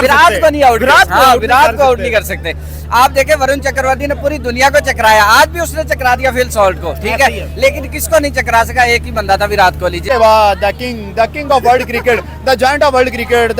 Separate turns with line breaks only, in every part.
विराट को नहीं आउट, विराट को आउट नहीं कर सकते। आप देखें वरुण चक्रवर्ती ने पूरी दुनिया को चकराया, आज भी उसने चकरा दिया फिल सॉल्ट को, ठीक है, लेकिन किसको नहीं चकरा सका, एक ही बंदा था Virat Kohli.
The king of world cricket, the giant of world cricket,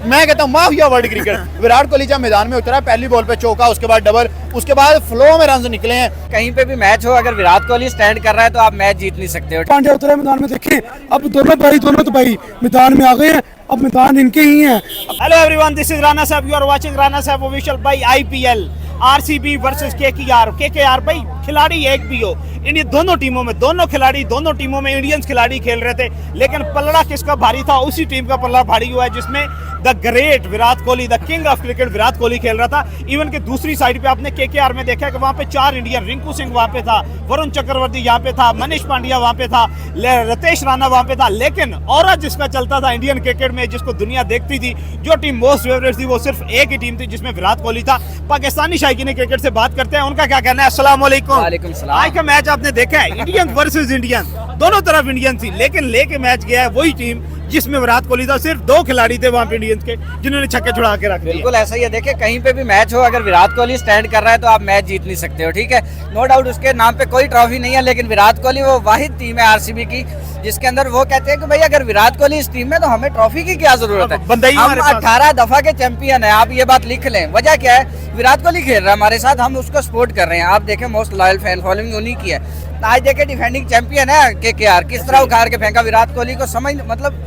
मैं कहता हूँ mafia world cricket. Virat Kohli जब मैदान में उतरा, पहली बॉल पे चौका, उसके बाद डबल, उसके बाद फ्लो में रन निकले हैं।
कहीं पे भी मैच हो, अगर विराट कोहली स्टैंड कर रहा है तो आप मैच जीत नहीं सकते हो।
पांड्या उतरे मैदान में, देखें अब दोनों तो भाई मैदान में आ गए हैं, अब मैदान इनके ही है।
Hello everyone, this is Rana Sahab, you are watching Rana Sahab official by IPL. RCB versus KKR भाई खिलाड़ी एक भी हो, इंडिया दोनों टीमों में इंडियंस खिलाड़ी खेल रहे थे, लेकिन पलड़ा किसका भारी था, उसी टीम का पलड़ा भारी हुआ है जिसमें the great Virat Kohli, the king of cricket Virat Kohli खेल रहा था। इवन के दूसरी साइड पे आपने केकेआर में देखा कि वहां पे 4 इंडियन, रिंकू सिंह वहां पे था, वरुण चक्रवर्ती यहाँ पे था, मनीष पांड्या वहां पे था, रितेश राणा वहां पे था, लेकिन और जिसका चलता था इंडियन क्रिकेट में, जिसको दुनिया देखती थी, जो टीम मोस्ट फेवरेट थी, वो सिर्फ एक ही टीम थी जिसमें विराट कोहली था। पाकिस्तानी शायकीन क्रिकेट से बात करते हैं, उनका क्या कहना है। अस्सलाम वालेकुम।
वालेकुम सलाम।
आज का मैच आपने देखा है, इंडियन वर्सेस इंडियन, दोनों तरफ इंडियन थी, लेकिन लेके मैच गया है वही टीम जिसमें विराट कोहली था। सिर्फ 2 खिलाड़ी थे वहां पे इंडियंस के जिन्होंने छक्के छुड़ा के रख दिए।
बिल्कुल ऐसा ही है। देखिए कहीं पे भी मैच हो, अगर विराट कोहली स्टैंड कर रहा है तो आप मैच जीत नहीं सकते हो, ठीक है। नो डाउट उसके नाम पे कोई ट्रॉफी नहीं है, लेकिन विराट कोहली वो वाहिद टीम है आरसीबी की जिसके अंदर वो कहते हैं कि भाई अगर विराट कोहली इस टीम में तो हमें ट्रॉफी की क्या जरूरत है। हम 18 दफा के चैंपियन है, आप ये बात लिख लें। वजह क्या है, विराट कोहली खेल रहा है हमारे साथ, हम उसको सपोर्ट कर रहे हैं। आप देखें मोस्ट लॉयल फैन फॉलोइंग उन्हीं की है। आज देखें डिफेंडिंग चैंपियन है केकेआर, किस तरह उखाड़ के फेंका विराट कोहली को। समझ मतलब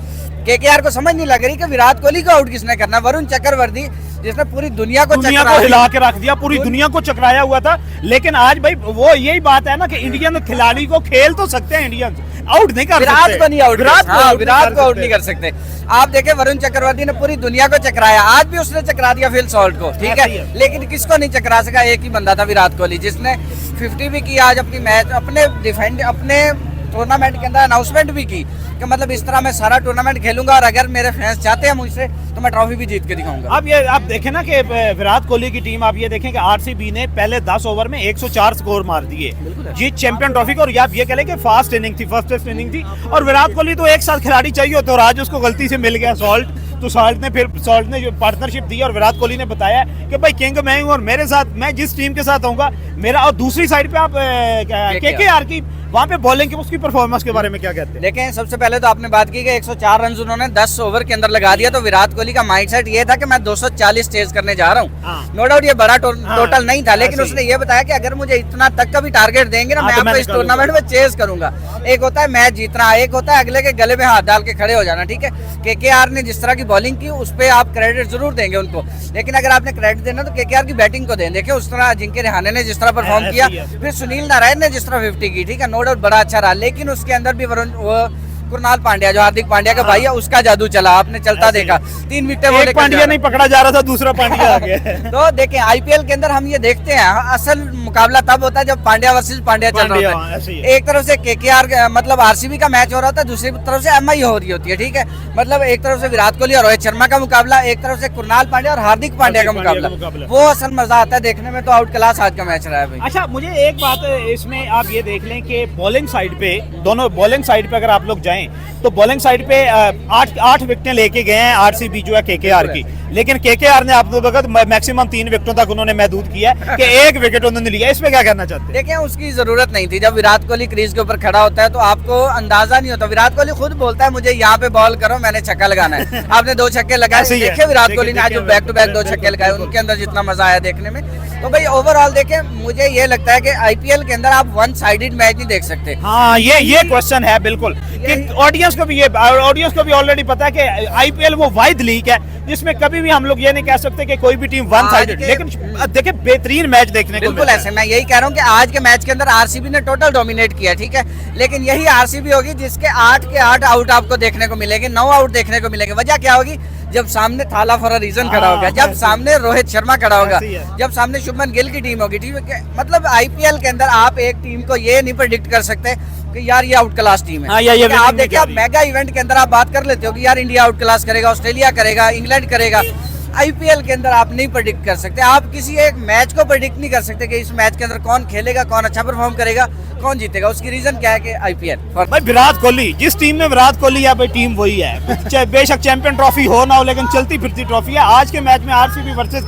केकेआर को समझ नहीं लग रही कि विराट कोहली को आउट किसने करना। वरुण चक्रवर्ती जिसने पूरी दुनिया को
हिला के रख दिया, पूरी दुनिया को चकराया हुआ था। लेकिन आज भाई वो यही बात है ना कि इंडियन खिलाड़ी को खेल तो सकते हैं, इंडियन आउट नहीं कर सकते।
विराट को नहीं आउट, विराट को आउट नहीं कर सकते। आप देखें वरुण चक्रवर्ती ने पूरी दुनिया को चकराया, आज भी उसने चकरा दिया फिल सॉल्ट को, ठीक है, लेकिन किसको नहीं चकरा सका, एक ही बंदा था विराट कोहली जिसने 50 भी किया आज अपनी मैच, अपने टूर्नामेंट के अंदर अनाउंसमेंट भी की कि मतलब इस तरह मैं सारा टूर्नामेंट खेलूंगा और अगर मेरे फैंस चाहते हैं मुझसे तो मैं ट्रॉफी भी जीत के दिखाऊंगा।
अब ये आप देखें ना कि विराट कोहली की टीम, आप ये देखें कि आरसीबी ने पहले 10 ओवर में 104 स्कोर मार दिए, जीत चैंपियन ट्रॉफी को। और आप ये कह लें कि फास्ट इनिंग थी, फर्स्ट टेस्ट इनिंग थी। और विराट कोहली तो एक साथ खिलाड़ी चाहिए होता, और आज उसको गलती से मिल गया सॉल्ट, तो सॉल्ट ने जो पार्टनरशिप दी और विराट कोहली ने बताया कि भाई किंग मैं हूं और मेरे साथ, मैं जिस टीम के साथ आऊंगा मेरा। और दूसरी साइड पे आप केकेआर की वहां पे बॉलिंग की उसकी परफॉर्मेंस के बारे में क्या कहते हैं?
देखें सबसे पहले तो आपने बात की कि 104 रन उन्होंने 10 ओवर के अंदर लगा दिया, तो विराट कोहली का माइंडसेट ये था कि मैं 240 चेज करने जा रहा हूँ। नो डाउट ये बड़ा टोटल नहीं था, लेकिन उसने ये बताया कि अगर मुझे इतना तक का भी टारगेट देंगे ना, मैं आपको इस टूर्नामेंट में चेज करूंगा। एक होता है मैच जीतना, एक होता है अगले के गले में हाथ डाल के खड़े हो जाना, ठीक है। केकेआर ने जिस तरह की बॉलिंग की उस पर आप क्रेडिट जरूर देंगे उनको, लेकिन अगर आपने क्रेडिट देना तो केकेआर की बैटिंग को दें। देखिए उस तरह अजिंक्य रहाणे ने जिस तरह परफॉर्म किया, फिर सुनील नारायण ने जिस तरह 50 की, ठीक है, नो डाउट बड़ा अच्छा रहा, लेकिन उसके अंदर भी कुरनाल पांड्या जो हार्दिक पांड्या का भाई है उसका जादू चला, आपने चलता देखा। 3 विकेट
पांड्या नहीं पकड़ा जा रहा था, दूसरा पांड्या आ गया।
तो देखें आईपीएल के अंदर हम ये देखते हैं, असल मुकाबला तब होता है जब पांड्या वर्सेस पांड्या चल रहा होता है। एक तरफ से केकेआर मतलब आरसीबी का मैच हो रहा होता है, दूसरी तरफ से एमआई हो रही होती है, ठीक है। मतलब एक तरफ से विराट कोहली और रोहित शर्मा का मुकाबला, एक तरफ से कुरनाल पांड्या और हार्दिक पांड्या का मुकाबला। वो असल मजा आता है देखने में। तो आउट क्लास आज का मैच रहा है भाई।
अच्छा, मुझे एक बात इसमें आप ये देख लें कि बॉलिंग साइड पे, दोनों बॉलिंग साइड पे अगर आप लोग जाएं तो बॉलिंग साइड पे 8 विकेटें लेके गए हैं आरसीबी जो है केकेआर की, लेकिन केकेआर ने आप लोग मैक्सिमम 3 विकेटों तक उन्होंने महदूद किया है कि 1 विकेट उन्होंने लिया। इसमें क्या कहना चाहते हैं?
देखिए उसकी जरूरत नहीं थी। जब विराट कोहली क्रीज के ऊपर खड़ा होता है तो आपको अंदाजा नहीं होता। विराट कोहली खुद बोलता है मुझे यहाँ पे बॉल करो, मैंने छक्का लगाना है। आपने 2 छक्के लगाए, देखिए विराट कोहली ने आज बैक टू बैक 2 छक्के लगाए, उनके अंदर जितना मजा आया देखने में। तो भाई ओवरऑल देखें, मुझे ये लगता है कि आईपीएल के अंदर आप 1 साइडेड मैच नहीं देख सकते।
हाँ, ये क्वेश्चन है बिल्कुल कि ऑडियंस को भी ऑलरेडी पता है कि आईपीएल वो वाहिद लीग है जिसमें कभी भी हम लोग ये नहीं कह सकते कि कोई भी टीम 1 साइडेड, लेकिन देखिए बेहतरीन मैच देखने को
बिल्कुल ऐसे। मैं यही कह रहा हूँ कि आज के मैच के अंदर आरसीबी ने टोटल डोमिनेट किया, ठीक है, लेकिन यही आरसीबी होगी जिसके 8 के 8 आउट आपको देखने को मिलेंगे, 9 आउट देखने को मिलेंगे। वजह क्या होगी? जब सामने थाला फॉर अ रीजन खड़ा होगा, जब सामने रोहित शर्मा खड़ा होगा, जब सामने शुभमन गिल की टीम होगी, ठीक है। मतलब आईपीएल के अंदर आप एक टीम को ये नहीं प्रेडिक्ट कर सकते कि यार ये आउट क्लास टीम है। आप देखिए, आप मेगा इवेंट के अंदर आप बात कर लेते हो कि यार इंडिया आउट क्लास करेगा, ऑस्ट्रेलिया करेगा, इंग्लैंड करेगा। आईपीएल के अंदर आप नहीं प्रेडिक्ट कर सकते, आप किसी एक मैच को प्रेडिक्ट नहीं कर सकते कि इस मैच के अंदर कौन खेलेगा, कौन अच्छा परफॉर्म करेगा। कौन जीतेगा? उसकी रीजन क्या है कि आईपीएल।
भाई विराट कोहली, जिस टीम में विराट कोहली है भाई टीम वही है। चाहे बेशक चैंपियन ट्रॉफी हो ना हो, लेकिन चलती फिरती ट्रॉफी है। आज के मैच में आरसीबी वर्सेस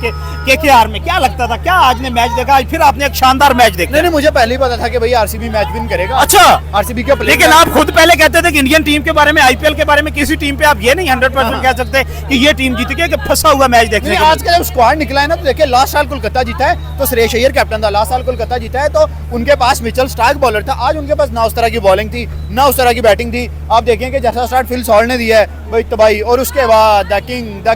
केकेआर में क्या लगता था, क्या आज ने मैच देखा? आज फिर आपने एक शानदार मैच देखा।
नहीं, मुझे पहले ही पता था कि भाई आरसीबी मैच विन करेगा।
अच्छा,
आरसीबी के प्लेयर,
लेकिन आप खुद पहले कहते थे कि इंडियन टीम के बारे में, आईपीएल के बारे में, किसी टीम पे आप ये नहीं 100% कह सकते कि ये टीम जीत गई, कि फंसा हुआ मैच देखने
नहीं,
के
आज का जब स्क्वाड निकला है ना, तो देखिए लास्ट साल कोलकाता जीता है तो सुरेश अय्यर कैप्टन था। लास्ट साल कोलकाता जीता है तो उनके पास मिचेल स्टार्क बॉलर था। आज उनके पास ना उस तरह की बॉलिंग थी, ना उस तरह की बैटिंग थी। आप देखें कि जैसा स्टार्ट फिल सॉल्ट ने दिया है भाई तबाही, और उसके बाद the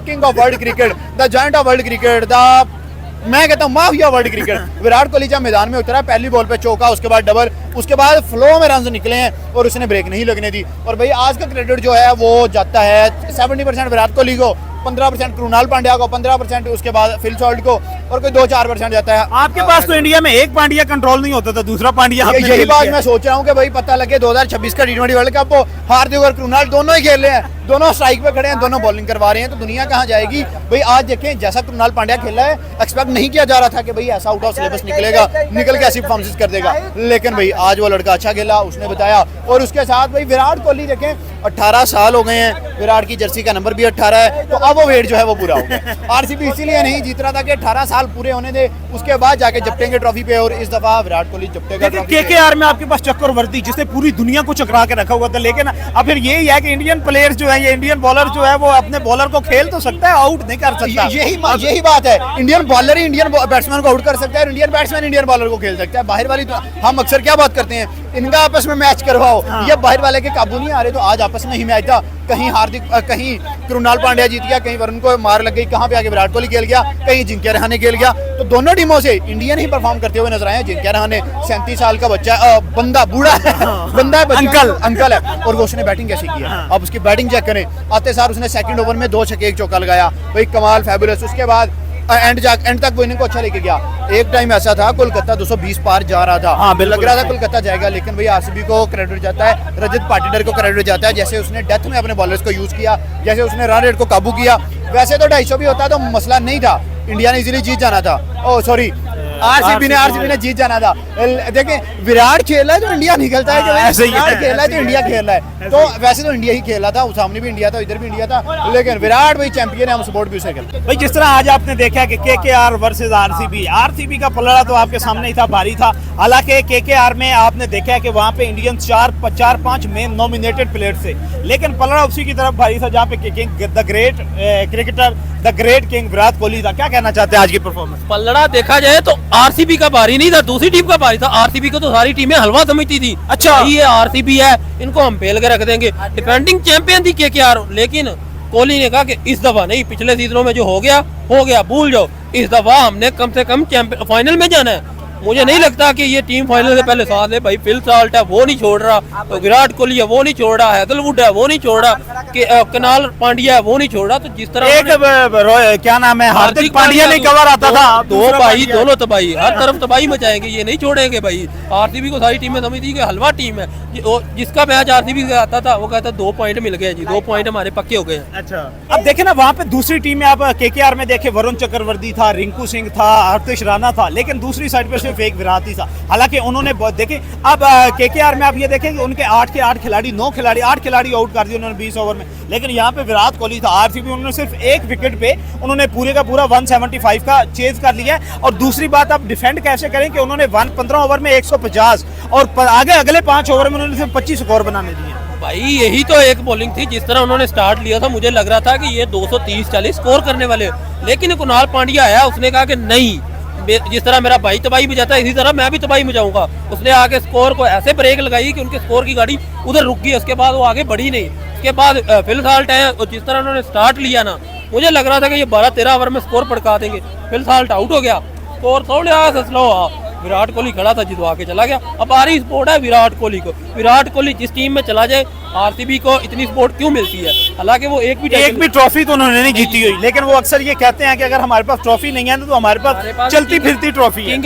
king of world cricket, the giant of world cricket, the मैं कहता हूँ mafia world cricket. Virat Kohli जब मैदान में उतरा, पहली बॉल पे चौका, उसके बाद डबल, उसके बाद फ्लो में रन निकले हैं और उसने ब्रेक नहीं लगने दी। और भाई आज का क्रेडिट जो है वो जाता है 70% विराट कोहली को, 15% कृणाल पांड्या को, 15% उसके बाद फिल सॉल्ट को, और कोई 2-4% जाता है।
आपके पास तो इंडिया में एक पांड्या कंट्रोल नहीं होता था, दूसरा पांड्या आपने
यही
ले
बात
लिया।
मैं सोच रहा हूँ कि भाई पता लगे 2026 का T20 वर्ल्ड कप हो, हार्दिक और कृणाल दोनों ही खेल रहे हैं, दोनों स्ट्राइक पे खड़े हैं, दोनों बॉलिंग करवा रहे हैं, तो दुनिया कहाँ जाएगी भाई? आज देखें जैसा कृणाल पांड्या खेला है, एक्सपेक्ट नहीं किया जा रहा था कि भाई ऐसा आउट ऑफ सिलेबस निकलेगा, निकल के ऐसी परफॉर्मेंस कर देगा, लेकिन भाई आज वो लड़का अच्छा खेला, उसने बताया। और उसके साथ भाई विराट कोहली देखें 18 साल हो गए हैं, विराट की जर्सी का नंबर भी 18 है, तो अब वो वेट जो है वो पूरा हो गया। आरसीबी इसीलिए नहीं जीत रहा था कि 18 साल पूरे होने दे, उसके बाद जाके जपटेंगे ट्रॉफी पे, और इस दफा विराट कोहली जपटेगा ट्रॉफी पे।
केकेआर में आपके पास चक्रवर्ती, जिसने पूरी दुनिया को चकरा के रखा हुआ था, लेकिन अब फिर यही है कि इंडियन प्लेयर्स जो है, ये इंडियन बॉलर जो है, वो अपने बॉलर को खेल तो सकता है, आउट नहीं कर सकता।
यही बात है, इंडियन बॉलर ही इंडियन बैट्समैन को आउट कर सकता है, इंडियन बैट्समैन इंडियन बॉलर को खेल सकता है। बाहर वाली तो हम अक्सर क्या बात करते हैं, इनका आपस में मैच करवाओ, ये बाहर वाले के काबू नहीं आ रहे। तो आज आपस में ही मैच था, कहीं हार्दिक, कहीं कृणाल पांड्या जीत गया, कहीं वरुण को मार लग गई, कहाँ पे आके विराट कोहली खेल गया, कहीं जिंक्या रहाणे खेल गया। तो दोनों टीमों से इंडियन ही परफॉर्म करते हुए नजर आए। जिंक्या रहाणे 37 साल का बच्चा, बंदा बूढ़ा है, बंदा है, अंकल है, और वो उसने बैटिंग कैसी की है, अब उसकी बैटिंग चेक करें। आते सार उसने सेकंड ओवर में 2 छक्के 1 चौका लगाया, भाई कमाल, फैबुलस। उसके बाद एंड तक वो इनिंग को अच्छा लेके गया। एक टाइम ऐसा था कोलकाता 220 पार जा रहा था,
हाँ,
लग रहा था कोलकाता जाएगा, लेकिन भाई आरसीबी को क्रेडिट जाता है, रजत पाटीदार को क्रेडिट जाता है, जैसे उसने डेथ में अपने बॉलर्स को यूज किया, जैसे उसने रन रेट को काबू किया। वैसे तो 250 भी होता तो मसला नहीं था, इंडिया ने इजीली जीत जाना था। ओ सॉरी, आरसीबी ने जीत जाना था। देखें विराट खेल रहा है तो इंडिया निकलता है कि विराट खेल रहा है तो इंडिया खेल रहा है। तो वैसे तो इंडिया ही खेल रहा था, सामने भी इंडिया था, इधर भी इंडिया था, लेकिन विराट भाई चैंपियन है, हम सपोर्ट भी उसे करते हैं।
भाई जिस तरह आज आपने देखा कि केकेआर वर्सेस आरसीबी का पलड़ा तो आपके सामने ही था, भारी था। हालांकि केकेआर में आपने देखा है कि वहां पे इंडियन 4-5 मेन नॉमिनेटेड प्लेयर थे, लेकिन पलड़ा उसी की तरफ भारी था जहां पे the great cricketer, the great king Virat Kohli था। क्या कहना चाहते हैं आज की परफॉर्मेंस?
पलड़ा देखा जाए तो आरसीबी का भारी नहीं था, दूसरी टीम का भारी था। आरसीबी को तो सारी टीमें हलवा समझती थी।
अच्छा,
ये आरसीबी है, इनको हम फेल के रख देंगे। डिफेंडिंग चैंपियन थी केकेआर, लेकिन कोहली ने कहा कि इस दफा नहीं, पिछले सीजनों में जो हो गया भूल जाओ, इस दफा हमने कम से कम फाइनल में जाना है। मुझे नहीं लगता कि ये टीम फाइनल से पहले साथ है। भाई फिल सॉल्ट है वो नहीं छोड़ रहा, तो विराट कोहली है वो नहीं छोड़ रहा, हैदरवुड है वो नहीं छोड़ रहा, कृणाल पांड्या है वो नहीं छोड़ रहा। तो जिस तरह
क्या नाम है, हार्दिक पांड्या नहीं कवर आता था,
दो भाई दोनों तबाही, हर तरफ तबाही मचाएंगे, ये नहीं छोड़ेंगे भाई। आरसीबी को सारी टीमें समझती कि हलवा टीम है, जिसका मैच आरसीबी से आता था वो कहता 2 पॉइंट मिल गए जी, 2 पॉइंट हमारे पक्के हो गए।
अच्छा, अब देखे ना वहाँ पे दूसरी टीम में आप केकेआर में देखे, वरुण चक्रवर्ती था, रिंकू सिंह था, हर्षित राणा था, लेकिन दूसरी साइड पे सिर्फ एक विराट ही था। हालांकि उन्होंने देखे, अब केकेआर में आप ये देखें कि उनके 8 के 8 खिलाड़ी, 8 खिलाड़ी आउट कर दिए उन्होंने 20 ओवर में, लेकिन यहाँ पे विराट कोहली था। आरसीबी उन्होंने सिर्फ एक विकेट पे उन्होंने पूरे का पूरा 175 का चेज कर लिया है। और दूसरी बात, आप डिफेंड कैसे करें कि उन्होंने 15 ओवर में 150 और आगे अगले 5 ओवर में उन्होंने सिर्फ 25 स्कोर बनाने दिए।
भाई यही तो एक बॉलिंग थी, जिस तरह उन्होंने स्टार्ट लिया था मुझे लग रहा था कि ये 230-40 स्कोर करने वाले, लेकिन कृणाल पांड्या आया, उसने कहा कि नहीं, जिस तरह मेरा भाई तबाही मचाता है इसी तरह मैं भी तबाही मचाऊंगा। उसने आके स्कोर को ऐसे ब्रेक लगाई कि उनके स्कोर की गाड़ी उधर रुक गई, उसके बाद वो आगे बढ़ी नहीं। उसके बाद फिल सॉल्ट है, और जिस तरह उन्होंने स्टार्ट लिया ना, मुझे लग रहा था कि ये 12-13 ओवर में स्कोर पड़का देंगे। फिल सॉल्ट आउट हो गया, स्कोर थोड़ा सा स्लो हुआ, विराट कोहली खड़ा था जितवा के चला गया। अब आ रही सपोर्ट है विराट कोहली को। विराट कोहली जिस टीम में चला जाए आरसीबी को इतनी सपोर्ट क्यों मिलती है, हालांकि वो एक भी
ट्रॉफी तो उन्होंने नहीं जीती हुई, लेकिन वो अक्सर ये कहते हैं कि अगर हमारे पास ट्रॉफी नहीं है तो हमारे पास चलती फिरती ट्रॉफी है।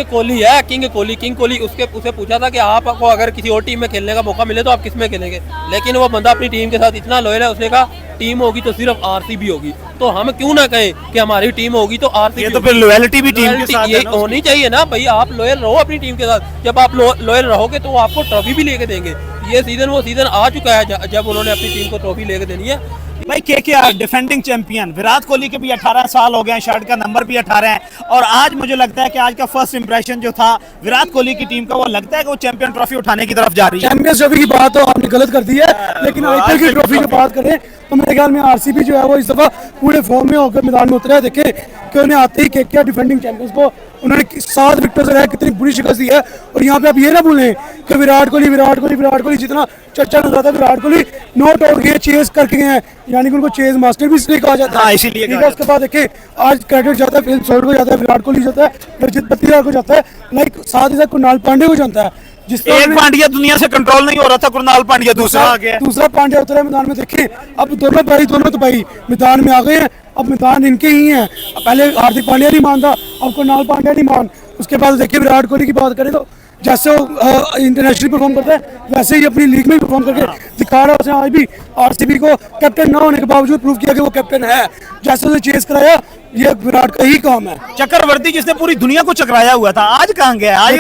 किंग कोहली उसे पूछा था कि आपको अगर किसी और टीम में खेलने का मौका मिले तो आप किस में खेलेंगे, लेकिन वो बंदा अपनी टीम के साथ इतना लॉयल है, उसने कहा टीम होगी तो सिर्फ आरसीबी होगी। तो हम क्यों ना कहें कि हमारी टीम होगी तो आरसीबी,
ये तो फिर लॉयल्टी भी टीम के साथ
ये होनी चाहिए ना भाई, आप लॉयल रहो अपनी टीम के साथ, जब आप लॉयल रहोगे तो वो आपको ट्रॉफी भी लेके देंगे। ये सीजन वो सीजन आ चुका है जब उन्होंने अपनी टीम को ट्रॉफी लेके देनी है।
भाई KKR defending champion, Virat Kohli के भी 18 साल हो गए हैं, शर्ट का नंबर भी 18 है, और आज मुझे लगता है कि आज का फर्स्ट इंप्रेशन जो था विराट कोहली की टीम का, वो लगता है कि वो चैंपियन ट्रॉफी उठाने की तरफ जा रही है।
चैंपियंस ट्रॉफी की बात तो आपने गलत कर दी है, लेकिन आईपीएल की ट्रॉफी की बात करें तो मेरे ख्याल में आरसीबी जो है वो इस दफा पूरे फॉर्म में होकर मैदान में उतरा है। देखे कि उन्हें आते ही केकेआर डिफेंडिंग चैंपियंस को उन्होंने 7 विकेट से कितनी बुरी शिकस्त दी है। और यहाँ पे आप ये ना भूलें कि विराट कोहली जितना चर्चा नजर आता है, विराट कोहली नॉट आउट गए, चेस करके गए हैं, यानी कि उनको चेस मास्टर भी इसलिए कहा जाता है।
इसीलिए
ठीक है। उसके बाद देखिए आज क्रेडिट जाता है फिल सोल्ट को जाता है, विराट कोहली जाता है, रजत पतिया को जाता है, लाइक साथ ही साथ कुणाल पांडे को जाता है।
एक पांड्या दुनिया से कंट्रोल नहीं हो रहा था, कुणाल पांड्या दूसरा आ गया,
दूसरा पांड्या उतरा है मैदान में। देखिए अब दोनों तो भाई मैदान में आ गए हैं, अब मैदान इनके ही है। पहले हार्दिक पांड्या नहीं मानता, अब कुणाल पांड्या नहीं मान। उसके बाद देखिए विराट कोहली की बात करें तो जैसे वो इंटरनेशनल परफॉर्म करता है वैसे ही अपनी लीग में परफॉर्म करके दिखा रहा है। उसने आज भी आरसीबी को कैप्टन ना होने के बावजूद प्रूव किया कि वो कैप्टन है। जैसे उसने चेस कराया, ये विराट का ही काम है।
चक्रवर्ती जिसने पूरी दुनिया को चकराया हुआ था, आज कहाँ गया? आज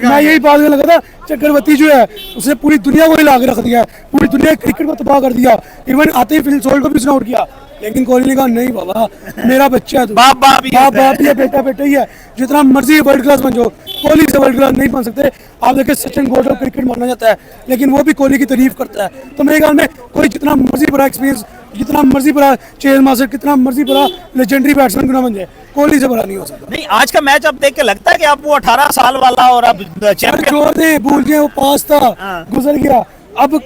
मैं यही बात लगा था, चक्रवर्ती जो है उसने पूरी दुनिया को हिला के रख दिया, पूरी दुनिया क्रिकेट को तबाह कर दिया। इवन आते ही फिल सोल्ट को भी उसने आउट किया, लेकिन कोहली ने कहा नहीं बाबा मेरा बच्चा है,
बाप ही
है, बेटा ही है, जितना मर्जी वर्ल्ड क्लास बन जाओ कोहली से वर्ल्ड क्लास नहीं बन सकते। आप देखिए सचिन गोल्ड को क्रिकेट माना जाता है, लेकिन वो भी कोहली की तारीफ करता है। तो मेरे ख्याल में कोई जितना मर्जी बड़ा एक्सपीरियंस, जितना मर्जी बड़ा चेस मास्टर, कितना मर्जी बड़ा लेजेंडरी बैट्समैन क्यों ना बन जाए, कोहली से बड़ा नहीं हो सकता।
नहीं, आज का मैच अब देख के लगता है कि आप वो 18 साल वाला और अब चैंपियन
छोड़ दे, भूल गए, वो पास था, गुजर गया। अब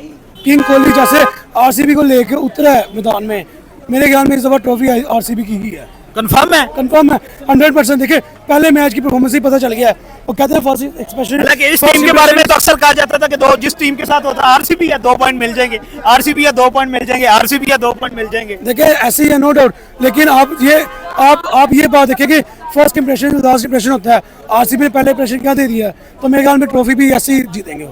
किंग कोहली जैसे आरसीबी को लेके उतरा है मैदान में, मेरे ख्याल में इस दफा ट्रॉफी आरसीबी की ही है।
कंफर्म है
100%। देखिए पहले मैच की परफॉर्मेंस ही पता चल गया है। वो कहते हैं
हालांकि इस टीम के बारे में तो अक्सर कहा जाता था कि जिस टीम के साथ होता है आरसीबी है 2 पॉइंट मिल जाएंगे, आरसीबी है 2 पॉइंट मिल जाएंगे, आरसीबी है 2 पॉइंट मिल जाएंगे।
देखिए ऐसे ही है नो डाउट, लेकिन आप ये बात देखिए कि फर्स्ट इंप्रेशन लास्ट इंप्रेशन होता है। आरसीबी ने पहले इंप्रेशन क्या दे दिया, तो मेरे ख्याल में ट्रॉफी भी ऐसे ही जीतेंगे।